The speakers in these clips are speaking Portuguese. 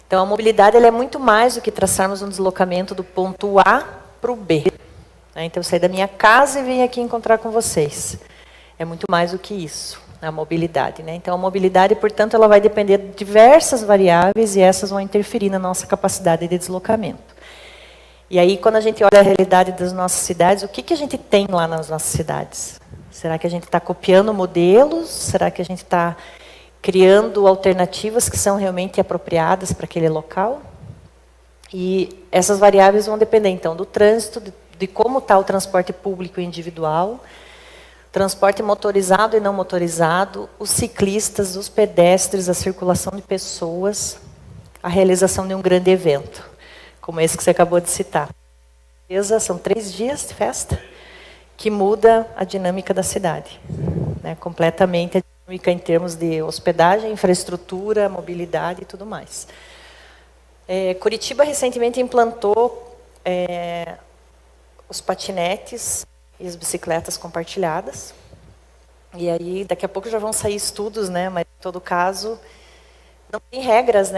Então, a mobilidade ela é muito mais do que traçarmos um deslocamento do ponto A para o B. Então, eu saí da minha casa e vim aqui encontrar com vocês. É muito mais do que isso, a mobilidade. Então, a mobilidade, portanto, ela vai depender de diversas variáveis e essas vão interferir na nossa capacidade de deslocamento. E aí, quando a gente olha a realidade das nossas cidades, o que a gente tem lá nas nossas cidades? Será que a gente está copiando modelos? Será que a gente está criando alternativas que são realmente apropriadas para aquele local? E essas variáveis vão depender, então, do trânsito, de como está o transporte público individual, transporte motorizado e não motorizado, os ciclistas, os pedestres, a circulação de pessoas, a realização de um grande evento, como esse que você acabou de citar. São 3 dias de festa que muda a dinâmica da cidade, completamente a dinâmica em termos de hospedagem, infraestrutura, mobilidade e tudo mais. Curitiba recentemente implantou os patinetes e as bicicletas compartilhadas. E aí, daqui a pouco já vão sair estudos, mas em todo caso, não tem regras,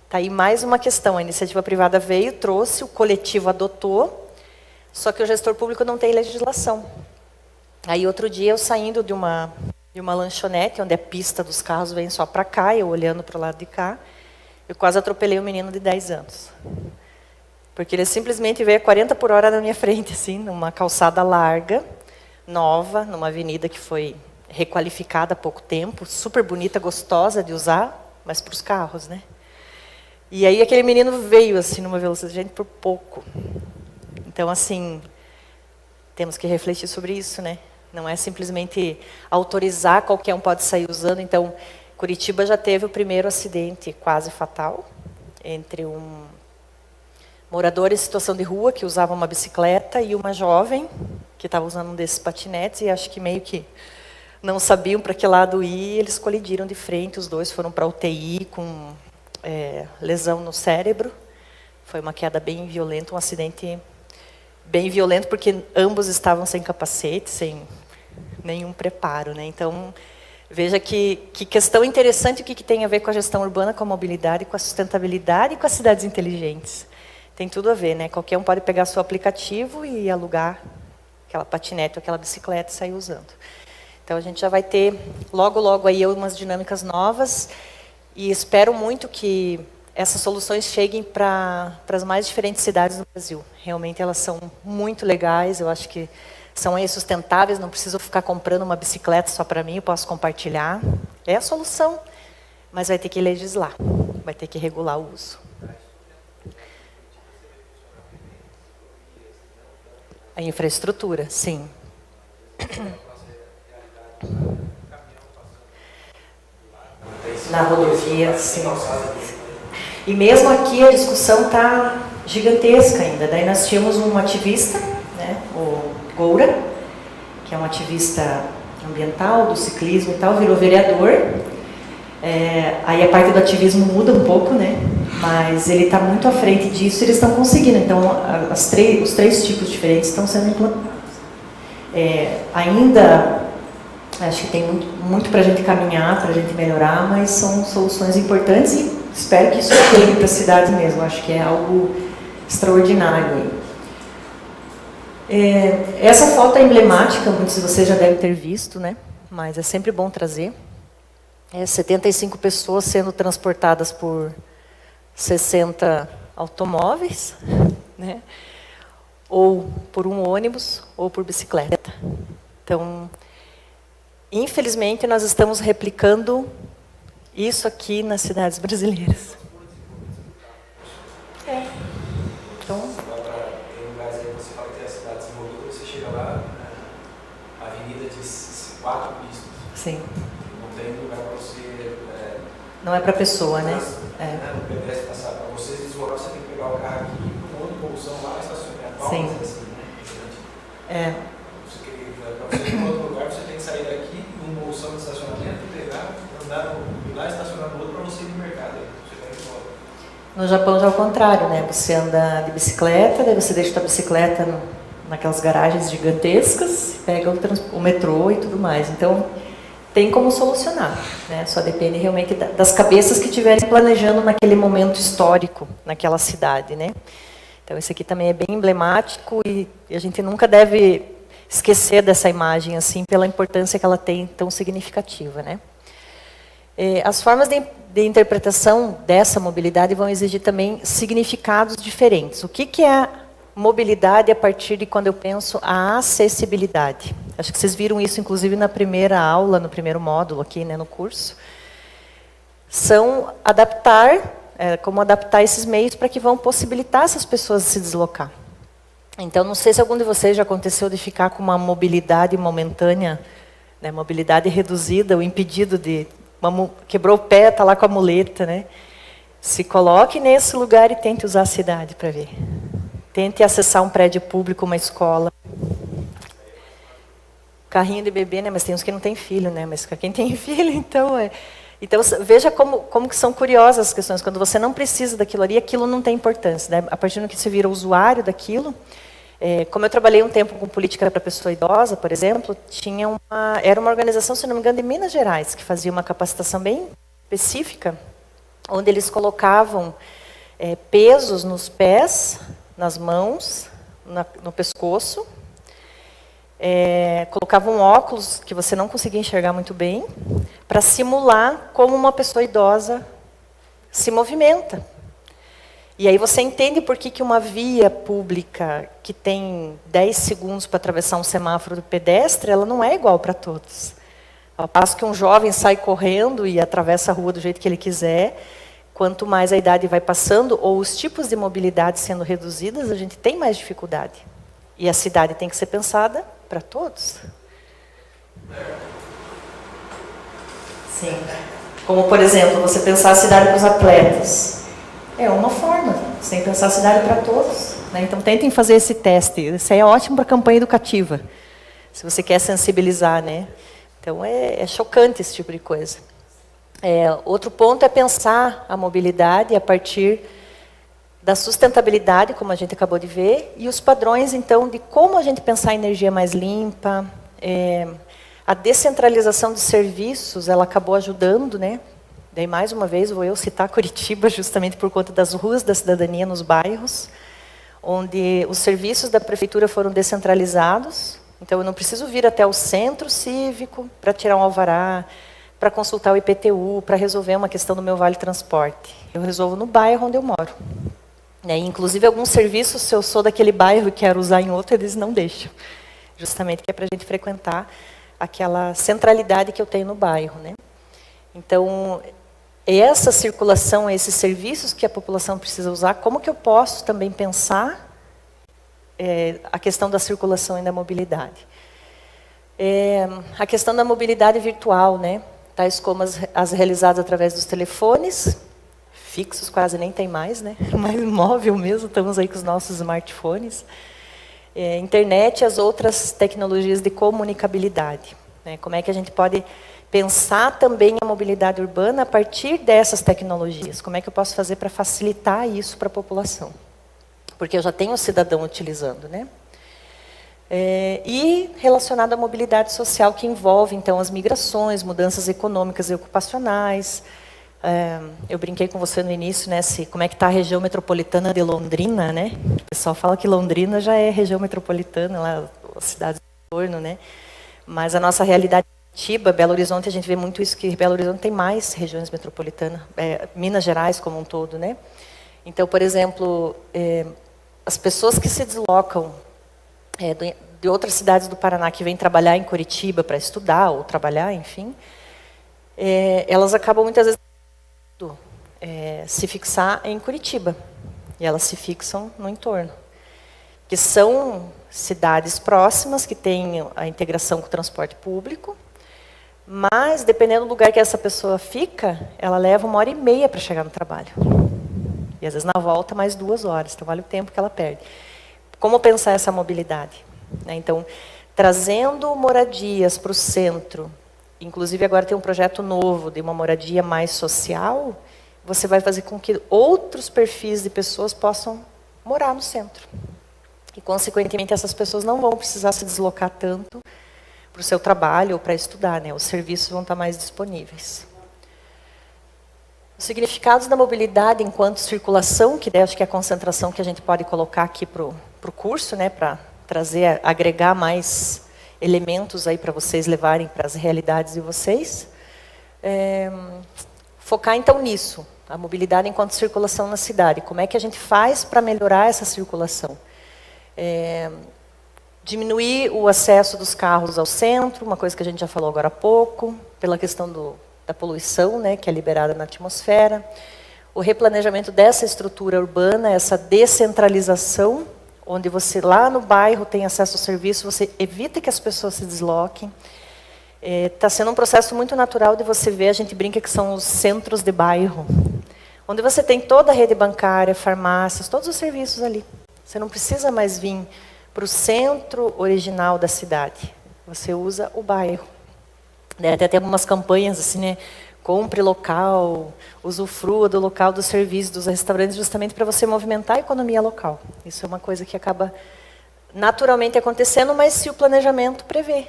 Está aí mais uma questão. A iniciativa privada veio, trouxe, o coletivo adotou, só que o gestor público não tem legislação. Aí, outro dia, eu saindo de uma lanchonete, onde a pista dos carros vem só para cá, eu olhando para o lado de cá, eu quase atropelei um menino de 10 anos. Porque ele simplesmente veio a 40 por hora na minha frente, assim, numa calçada larga, nova, numa avenida que foi requalificada há pouco tempo, super bonita, gostosa de usar, mas para os carros, E aí aquele menino veio, assim, numa velocidade por pouco. Então, assim, temos que refletir sobre isso, Não é simplesmente autorizar, qualquer um pode sair usando. Então, Curitiba já teve o primeiro acidente quase fatal entre um morador em situação de rua que usava uma bicicleta e uma jovem que estava usando um desses patinetes e acho que meio que não sabiam para que lado ir, eles colidiram de frente, os dois foram para a UTI com lesão no cérebro. Foi uma queda bem violenta, um acidente bem violento, porque ambos estavam sem capacete, sem nenhum preparo. Então, veja que questão interessante, o que tem a ver com a gestão urbana, com a mobilidade, com a sustentabilidade e com as cidades inteligentes. Tem tudo a ver, Qualquer um pode pegar seu aplicativo e alugar aquela patinete ou aquela bicicleta e sair usando. Então, a gente já vai ter, logo, logo, aí umas dinâmicas novas e espero muito que essas soluções cheguem para as mais diferentes cidades do Brasil. Realmente, elas são muito legais, eu acho que são sustentáveis, não preciso ficar comprando uma bicicleta só para mim, eu posso compartilhar. É a solução, mas vai ter que legislar, vai ter que regular o uso. A infraestrutura, sim. Na rodovia, sim. E mesmo aqui a discussão está gigantesca ainda. Daí nós tínhamos um ativista, o Goura, que é um ativista ambiental, do ciclismo e tal, virou vereador. Aí a parte do ativismo muda um pouco, mas ele está muito à frente disso e eles estão conseguindo. Então, os 3 tipos diferentes estão sendo implantados. Ainda, acho que tem muito para a gente caminhar, para a gente melhorar, mas são soluções importantes e espero que isso chegue para a cidade mesmo. Acho que é algo extraordinário. Essa foto é emblemática, muitos de vocês já devem ter visto, mas é sempre bom trazer. 75 pessoas sendo transportadas por 60 automóveis, ou por um ônibus, ou por bicicleta. Então, infelizmente, nós estamos replicando isso aqui nas cidades brasileiras. Então, tem lugares aí que você fala que a cidade desenvolvida, você chega lá, a avenida de 4 pistas. Sim. Não tem lugar para você... não é para a pessoa, O pedestre passar. Para você se deslocar, você tem que pegar o carro aqui, um outro bolsão lá, estacionar. Sim. Assim, Para você ir para outro lugar, você tem que sair daqui, num bolsão de estacionamento, pegar, andar lá e estacionar no outro para você ir no mercado. Você vai embora. No Japão já é o contrário, Você anda de bicicleta, daí você deixa a bicicleta naquelas garagens gigantescas, pega o metrô e tudo mais. Então, tem como solucionar, né? Só depende realmente das cabeças que estiverem planejando naquele momento histórico, naquela cidade, né? Então, esse aqui também é bem emblemático e a gente nunca deve esquecer dessa imagem, assim, pela importância que ela tem, tão significativa, né? As formas de interpretação dessa mobilidade vão exigir também significados diferentes. O que é mobilidade a partir de quando eu penso a acessibilidade? Acho que vocês viram isso, inclusive, na primeira aula, no primeiro módulo aqui, né, no curso. São como adaptar esses meios para que vão possibilitar essas pessoas se deslocar. Então, não sei se algum de vocês já aconteceu de ficar com uma mobilidade momentânea, né, mobilidade reduzida, o impedido de... quebrou o pé, está lá com a muleta, né? Se coloque nesse lugar e tente usar a cidade para ver. Tente acessar um prédio público, uma escola. Carrinho de bebê, né? Mas tem uns que não têm filho, né? Mas quem tem filho, então... Então, veja como que são curiosas as questões. Quando você não precisa daquilo ali, aquilo não tem importância, né? A partir do que você vira usuário daquilo... como eu trabalhei um tempo com política para pessoa idosa, por exemplo, era uma organização, se não me engano, de Minas Gerais, que fazia uma capacitação bem específica, onde eles colocavam pesos nos pés, nas mãos, no pescoço, colocavam óculos que você não conseguia enxergar muito bem, para simular como uma pessoa idosa se movimenta. E aí você entende por que uma via pública que tem 10 segundos para atravessar um semáforo do pedestre, ela não é igual para todos. Ao passo que um jovem sai correndo e atravessa a rua do jeito que ele quiser, quanto mais a idade vai passando, ou os tipos de mobilidade sendo reduzidas, a gente tem mais dificuldade. E a cidade tem que ser pensada para todos. Sim. Como, por exemplo, você pensar a cidade para os atletas. É uma forma, você tem que pensar a cidade para todos, né? Então, tentem fazer esse teste. Isso aí é ótimo para a campanha educativa, se você quer sensibilizar, né? Então, é chocante esse tipo de coisa. Outro ponto é pensar a mobilidade a partir da sustentabilidade, como a gente acabou de ver, e os padrões, então, de como a gente pensar a energia mais limpa. A descentralização de serviços, ela acabou ajudando, né? Daí, mais uma vez, vou eu citar Curitiba, justamente por conta das ruas da cidadania nos bairros, onde os serviços da prefeitura foram descentralizados. Então, eu não preciso vir até o centro cívico para tirar um alvará, para consultar o IPTU, para resolver uma questão do meu vale transporte. Eu resolvo no bairro onde eu moro. Inclusive, alguns serviços, se eu sou daquele bairro e quero usar em outro, eles não deixam. Justamente que é para a gente frequentar aquela centralidade que eu tenho no bairro, né? Então, essa circulação, esses serviços que a população precisa usar, como que eu posso também pensar a questão da circulação e da mobilidade? A questão da mobilidade virtual, né? Tais como as realizadas através dos telefones, fixos quase nem tem mais, né? Mas móvel mesmo, estamos aí com os nossos smartphones. Internet e as outras tecnologias de comunicabilidade, né? Como é que a gente pode pensar também a mobilidade urbana a partir dessas tecnologias? Como é que eu posso fazer para facilitar isso para a população? Porque eu já tenho o cidadão utilizando, né? E relacionado à mobilidade social, que envolve, então, as migrações, mudanças econômicas e ocupacionais. Eu brinquei com você no início, né? Como é que está a região metropolitana de Londrina, né? O pessoal fala que Londrina já é região metropolitana, lá, as cidades do entorno, né? Mas a nossa realidade Curitiba, Belo Horizonte, a gente vê muito isso, que Belo Horizonte tem mais regiões metropolitanas, Minas Gerais como um todo, né? Então, por exemplo, as pessoas que se deslocam de outras cidades do Paraná, que vêm trabalhar em Curitiba para estudar ou trabalhar, enfim, elas acabam muitas vezes se fixar em Curitiba, e elas se fixam no entorno, que são cidades próximas, que têm a integração com o transporte público, mas, dependendo do lugar que essa pessoa fica, ela leva 1h30 para chegar no trabalho. E, às vezes, na volta, mais 2 horas. Então, vale o tempo que ela perde. Como pensar essa mobilidade? Então, trazendo moradias para o centro, inclusive agora tem um projeto novo de uma moradia mais social, você vai fazer com que outros perfis de pessoas possam morar no centro. E, consequentemente, essas pessoas não vão precisar se deslocar tanto, o seu trabalho ou para estudar, né? Os serviços vão estar mais disponíveis. Os significados da mobilidade enquanto circulação, que daí acho que é a concentração que a gente pode colocar aqui para o curso, né? Para trazer, agregar mais elementos aí para vocês levarem para as realidades de vocês. Focar então nisso, a mobilidade enquanto circulação na cidade. Como é que a gente faz para melhorar essa circulação? Diminuir o acesso dos carros ao centro, uma coisa que a gente já falou agora há pouco, pela questão da poluição, né, que é liberada na atmosfera. O replanejamento dessa estrutura urbana, essa descentralização, onde você lá no bairro tem acesso ao serviço, você evita que as pessoas se desloquem. Está sendo um processo muito natural de você ver, a gente brinca que são os centros de bairro, onde você tem toda a rede bancária, farmácias, todos os serviços ali. Você não precisa mais vir para o centro original da cidade. Você usa o bairro. Até tem algumas campanhas assim, né? Compre local, usufrua do local dos serviços, dos restaurantes, justamente para você movimentar a economia local. Isso é uma coisa que acaba naturalmente acontecendo, mas se o planejamento prevê.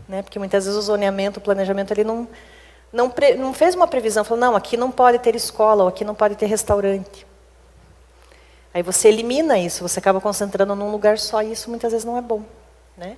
Né? Porque muitas vezes o zoneamento, o planejamento, ele não fez uma previsão, falou, não, aqui não pode ter escola, ou aqui não pode ter restaurante. Aí você elimina isso, você acaba concentrando num lugar só, e isso muitas vezes não é bom. Né?